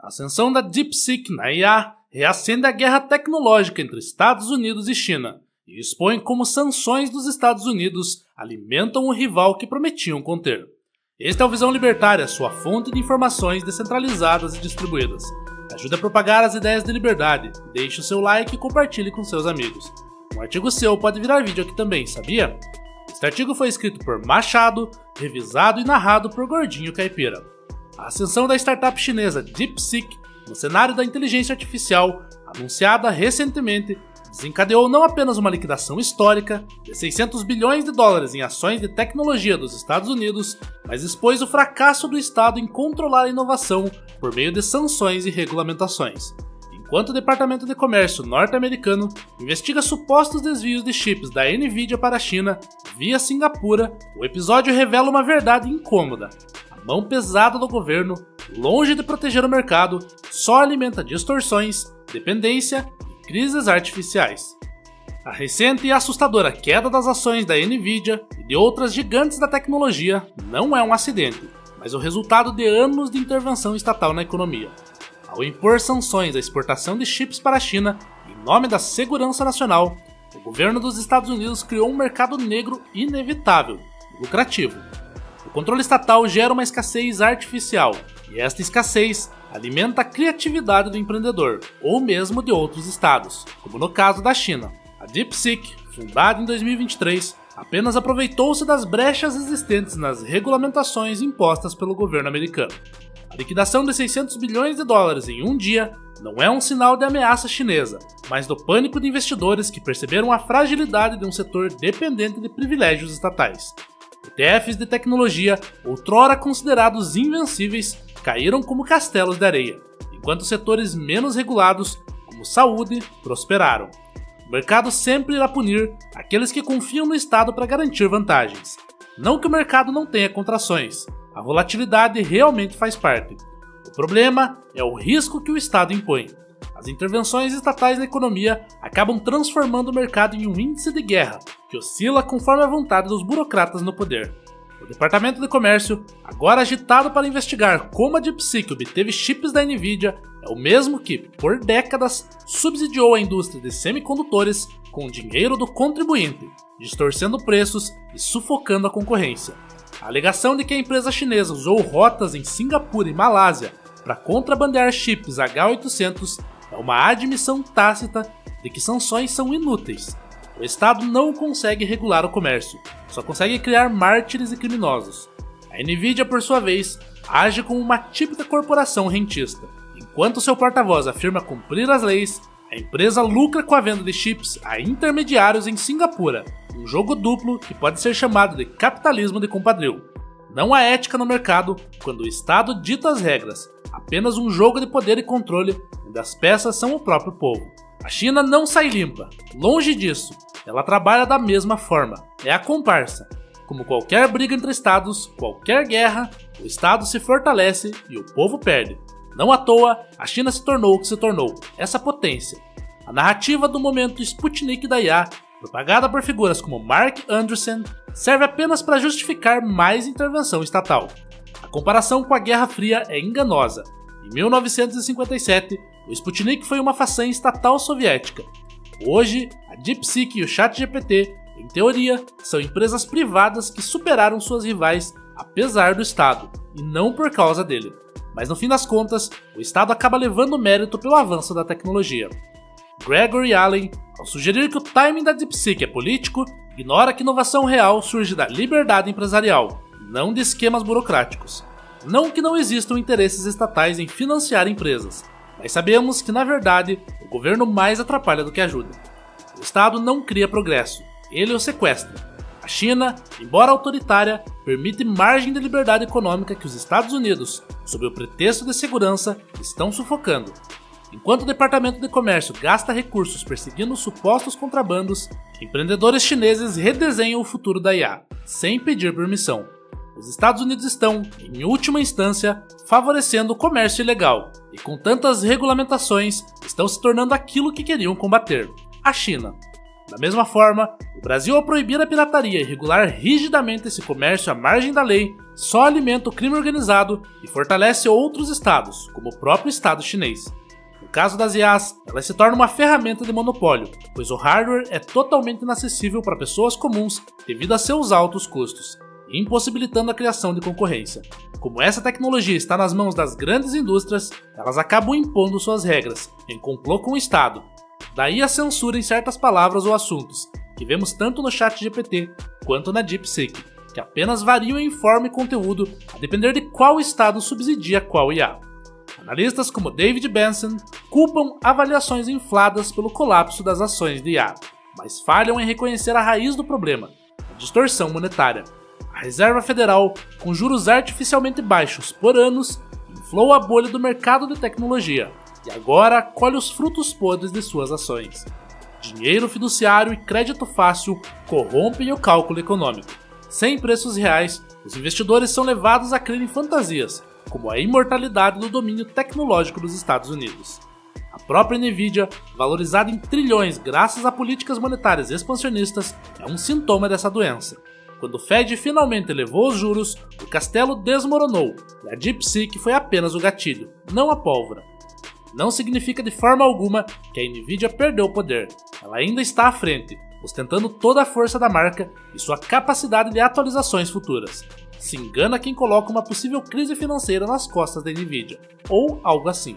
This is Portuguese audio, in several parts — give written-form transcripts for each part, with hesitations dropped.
A ascensão da DeepSeek na IA reacende a guerra tecnológica entre Estados Unidos e China e expõe como sanções dos Estados Unidos alimentam o rival que prometiam conter. Este é o Visão Libertária, sua fonte de informações descentralizadas e distribuídas. Ajude a propagar as ideias de liberdade, deixe o seu like e compartilhe com seus amigos. Um artigo seu pode virar vídeo aqui também, sabia? Este artigo foi escrito por Machado, revisado e narrado por Gordinho Caipira. A ascensão da startup chinesa DeepSeek no cenário da inteligência artificial, anunciada recentemente, desencadeou não apenas uma liquidação histórica de 600 bilhões de dólares em ações de tecnologia dos Estados Unidos, mas expôs o fracasso do Estado em controlar a inovação por meio de sanções e regulamentações. Enquanto o Departamento de Comércio norte-americano investiga supostos desvios de chips da Nvidia para a China via Singapura, o episódio revela uma verdade incômoda. A mão pesada do governo, longe de proteger o mercado, só alimenta distorções, dependência e crises artificiais. A recente e assustadora queda das ações da Nvidia e de outras gigantes da tecnologia não é um acidente, mas o resultado de anos de intervenção estatal na economia. Ao impor sanções à exportação de chips para a China, em nome da segurança nacional, o governo dos Estados Unidos criou um mercado negro inevitável e lucrativo. O controle estatal gera uma escassez artificial, e esta escassez alimenta a criatividade do empreendedor, ou mesmo de outros estados, como no caso da China. A DeepSeek, fundada em 2023, apenas aproveitou-se das brechas existentes nas regulamentações impostas pelo governo americano. A liquidação de 600 bilhões de dólares em um dia não é um sinal de ameaça chinesa, mas do pânico de investidores que perceberam a fragilidade de um setor dependente de privilégios estatais. ETFs de tecnologia, outrora considerados invencíveis, caíram como castelos de areia, enquanto setores menos regulados, como saúde, prosperaram. O mercado sempre irá punir aqueles que confiam no Estado para garantir vantagens. Não que o mercado não tenha contrações, a volatilidade realmente faz parte. O problema é o risco que o Estado impõe. As intervenções estatais na economia acabam transformando o mercado em um índice de guerra, que oscila conforme a vontade dos burocratas no poder. O Departamento de Comércio, agora agitado para investigar como a DeepSeek obteve chips da Nvidia, é o mesmo que, por décadas, subsidiou a indústria de semicondutores com o dinheiro do contribuinte, distorcendo preços e sufocando a concorrência. A alegação de que a empresa chinesa usou rotas em Singapura e Malásia para contrabandear chips H800 é uma admissão tácita de que sanções são inúteis. O Estado não consegue regular o comércio, só consegue criar mártires e criminosos. A Nvidia, por sua vez, age como uma típica corporação rentista. Enquanto seu porta-voz afirma cumprir as leis, a empresa lucra com a venda de chips a intermediários em Singapura, um jogo duplo que pode ser chamado de capitalismo de compadrio. Não há ética no mercado quando o Estado dita as regras, apenas um jogo de poder e controle onde as peças são o próprio povo. A China não sai limpa, longe disso, ela trabalha da mesma forma, é a comparsa. Como qualquer briga entre estados, qualquer guerra, o Estado se fortalece e o povo perde. Não à toa, a China se tornou o que se tornou, essa potência. A narrativa do momento Sputnik da IA, propagada por figuras como Mark Andreessen, serve apenas para justificar mais intervenção estatal. A comparação com a Guerra Fria é enganosa. Em 1957, o Sputnik foi uma façanha estatal soviética. Hoje, a DeepSeek e o ChatGPT, em teoria, são empresas privadas que superaram suas rivais apesar do Estado, e não por causa dele. Mas no fim das contas, o Estado acaba levando o mérito pelo avanço da tecnologia. Gregory Allen, ao sugerir que o timing da DeepSeek é político, ignora que inovação real surge da liberdade empresarial, não de esquemas burocráticos. Não que não existam interesses estatais em financiar empresas, mas sabemos que, na verdade, o governo mais atrapalha do que ajuda. O Estado não cria progresso, ele o sequestra. A China, embora autoritária, permite margem de liberdade econômica que os Estados Unidos, sob o pretexto de segurança, estão sufocando. Enquanto o Departamento de Comércio gasta recursos perseguindo supostos contrabandos, empreendedores chineses redesenham o futuro da IA, sem pedir permissão. Os Estados Unidos estão, em última instância, favorecendo o comércio ilegal, e com tantas regulamentações, estão se tornando aquilo que queriam combater: a China. Da mesma forma, o Brasil, ao proibir a pirataria e regular rigidamente esse comércio à margem da lei, só alimenta o crime organizado e fortalece outros estados, como o próprio estado chinês. No caso das IAs, elas se tornam uma ferramenta de monopólio, pois o hardware é totalmente inacessível para pessoas comuns devido a seus altos custos, impossibilitando a criação de concorrência. Como essa tecnologia está nas mãos das grandes indústrias, elas acabam impondo suas regras, em complô com o Estado. Daí a censura em certas palavras ou assuntos, que vemos tanto no ChatGPT quanto na DeepSeek, que apenas variam em forma e conteúdo a depender de qual Estado subsidia qual IA. Analistas como David Benson culpam avaliações infladas pelo colapso das ações de IA, mas falham em reconhecer a raiz do problema, a distorção monetária. A Reserva Federal, com juros artificialmente baixos por anos, inflou a bolha do mercado de tecnologia e agora colhe os frutos podres de suas ações. Dinheiro fiduciário e crédito fácil corrompem o cálculo econômico. Sem preços reais, os investidores são levados a crer em fantasias, como a imortalidade do domínio tecnológico dos Estados Unidos. A própria Nvidia, valorizada em trilhões graças a políticas monetárias expansionistas, é um sintoma dessa doença. Quando o Fed finalmente elevou os juros, o castelo desmoronou e a DeepSeek foi apenas o gatilho, não a pólvora. Não significa de forma alguma que a Nvidia perdeu o poder. Ela ainda está à frente, ostentando toda a força da marca e sua capacidade de atualizações futuras. Se engana quem coloca uma possível crise financeira nas costas da Nvidia, ou algo assim.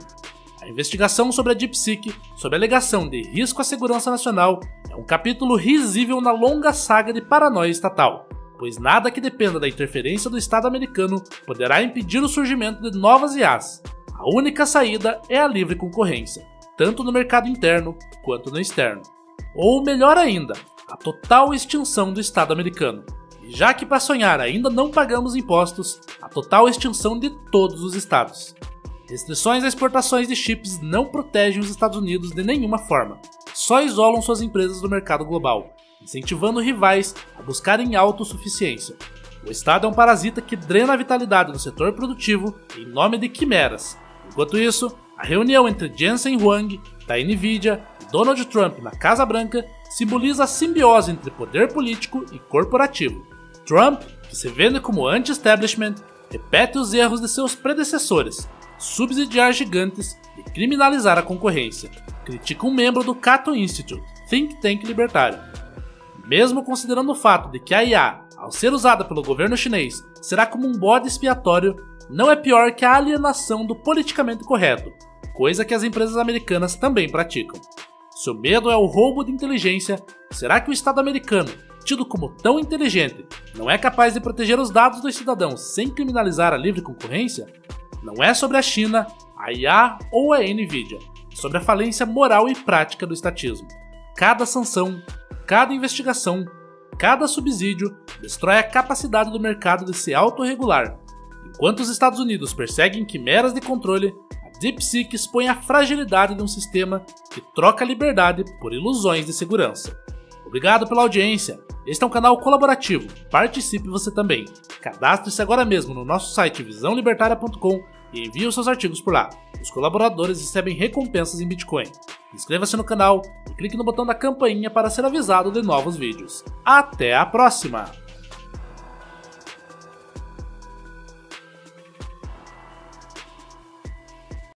A investigação sobre a DeepSeek, sob a alegação de risco à segurança nacional, é um capítulo risível na longa saga de paranoia estatal, pois nada que dependa da interferência do Estado americano poderá impedir o surgimento de novas IAs. A única saída é a livre concorrência, tanto no mercado interno quanto no externo. Ou melhor ainda, a total extinção do Estado americano. E já que para sonhar ainda não pagamos impostos, a total extinção de todos os estados. Restrições a exportações de chips não protegem os Estados Unidos de nenhuma forma, só isolam suas empresas do mercado global, incentivando rivais a buscarem autossuficiência. O Estado é um parasita que drena a vitalidade do setor produtivo em nome de quimeras. Enquanto isso, a reunião entre Jensen Huang, da Nvidia, e Donald Trump na Casa Branca simboliza a simbiose entre poder político e corporativo. Trump, que se vende como anti-establishment, repete os erros de seus predecessores, subsidiar gigantes e criminalizar a concorrência. Critica um membro do Cato Institute, think tank libertário. Mesmo considerando o fato de que a IA, ao ser usada pelo governo chinês, será como um bode expiatório, não é pior que a alienação do politicamente correto, coisa que as empresas americanas também praticam. Se o medo é o roubo de inteligência, será que o Estado americano, tido como tão inteligente, não é capaz de proteger os dados dos cidadãos sem criminalizar a livre concorrência? Não é sobre a China, a IA ou a Nvidia, é sobre a falência moral e prática do estatismo. Cada sanção, cada investigação, cada subsídio destrói a capacidade do mercado de se autorregular. Enquanto os Estados Unidos perseguem quimeras de controle, a DeepSeek expõe a fragilidade de um sistema que troca a liberdade por ilusões de segurança. Obrigado pela audiência. Este é um canal colaborativo. Participe você também. Cadastre-se agora mesmo no nosso site visãolibertaria.com e envie os seus artigos por lá. Os colaboradores recebem recompensas em Bitcoin. Inscreva-se no canal e clique no botão da campainha para ser avisado de novos vídeos. Até a próxima!